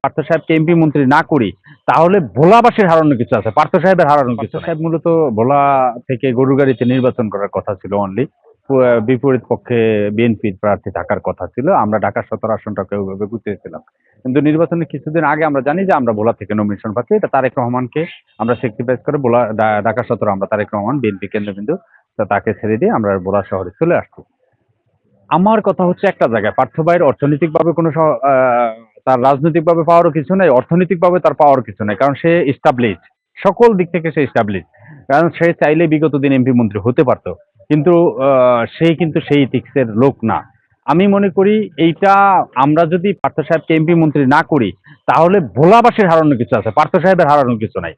পার্থ সাহেবকে এমপি মন্ত্রী না করি, তাহলে ভোলাবাসীর হারানোর কিছু আছে, পার্থ সাহেবের হারানোর কিছু নাই। সাহেব মূলত ভোলা থেকে গরুগাড়িতে নির্বাচন করার কথা ছিল অনলি। বিপরীত পক্ষে বিএনপির প্রার্থী থাকার কথা ছিল। আমরা ঢাকা 17 আসনটাকে ওইভাবে গুছিয়েছিলাম। কিন্তু নির্বাচনের কিছুদিন আগে আমরা জানি যে আমরা ভোলা থেকে নমিনেশন পাচ্ছি। এটা তারেক রহমানকে আমরা স্যাক্রিফাইস করে ঢাকা 17 আমরা তারেক রহমান বিএনপি কেন্দ্রবিন্দু তাকে ছেড়ে দিয়ে আমরা ভোলা শহরে চলে আসছি। আমার কথা হচ্ছে একটা জায়গায়, পার্থ ভাইয়ের অর্থনৈতিকভাবে কোনো তার রাজনৈতিকভাবে পাওয়ারও কিছু নাই, অর্থনৈতিকভাবে তার পাওয়ারও কিছু নাই। কারণ সে এস্টাবলিশড, সকল দিক থেকে সে এস্টাবলিশড। কারণ সে চাইলে বিগত দিন এমপি মন্ত্রী হতে পারত। কিন্তু সে কিন্তু সেই ইথিক্সের লোক না। আমি মনে করি এইটা আমরা যদি পার্থ সাহেবকে এমপি মন্ত্রী না করি, তাহলে ভোলাবাসীর হারানোর কিছু আছে, পার্থ সাহেবের হারানোর কিছু নাই।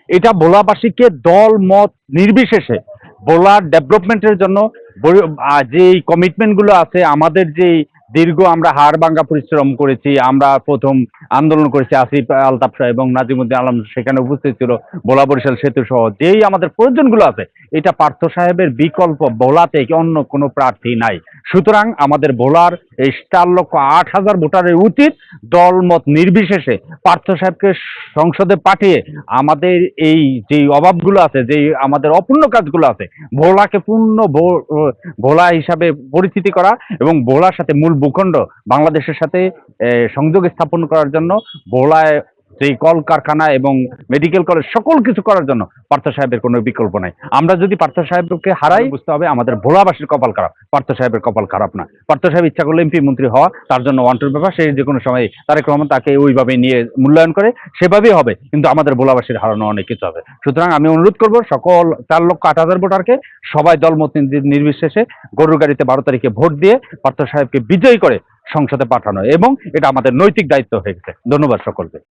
এটা ভোলাবাসীকে দল মত নির্বিশেষে ভোলার ডেভেলপমেন্টের জন্য যেই কমিটমেন্ট গুলো আছে, আমাদের যেই দীর্ঘ আমরা হাড় ভাঙ্গা পরিশ্রম করেছি, আমরা প্রথম আন্দোলন করেছি, আসিফ আলতাফ শাহ এবং নাজিমুদ্দিন আলম সেখানে উপস্থিত ছিল, ভোলা বরিশাল সেতু সহ যেই আমাদের প্রয়োজনগুলো আছে, এটা পার্থ সাহেবের বিকল্প ভোলাতে অন্য কোনো প্রার্থী নাই। সুতরাং আমাদের ভোলার এই 4,08,000 ভোটারের উচিত দলমত নির্বিশেষে পার্থ সাহেবকে সংসদে পাঠিয়ে আমাদের এই যে অভাবগুলো আছে, যে আমাদের অপূর্ণ কাজগুলো আছে, ভোলাকে পূর্ণ ভোলা হিসাবে পরিচিতি করা এবং ভোলার সাথে মূল ভূখণ্ড বাংলাদেশের সাথে সংযোগ স্থাপন করার জন্য ভোলায় সেই কলকারখানা এবং মেডিকেল কলেজ সকল কিছু করার জন্য পার্থ সাহেবের কোনো বিকল্প নাই। আমরা যদি পার্থ সাহেবকে হারাই, বুঝতে হবে আমাদের ভোলাবাসীর কপাল খারাপ, পার্থ সাহেবের কপাল খারাপ না। পার্থ সাহেব ইচ্ছা করলে এমপি মন্ত্রী হওয়া তার জন্য ওয়ান্টেড ব্যাপার, সে যে কোনো সময় তারেক রহমান তাকে ওইভাবে নিয়ে মূল্যায়ন করে সেভাবেই হবে। কিন্তু আমাদের ভোলাবাসীর হারানো অনেক কিছু হবে। সুতরাং আমি অনুরোধ করব সকল 4,08,000 ভোটারকে, সবাই দলমত নির্বিশেষে গরুর গাড়িতে 12 তারিখে ভোট দিয়ে পার্থ সাহেবকে বিজয়ী করে সংসদে পাঠানো, এবং এটা আমাদের নৈতিক দায়িত্ব হয়ে গেছে। ধন্যবাদ সকলকে।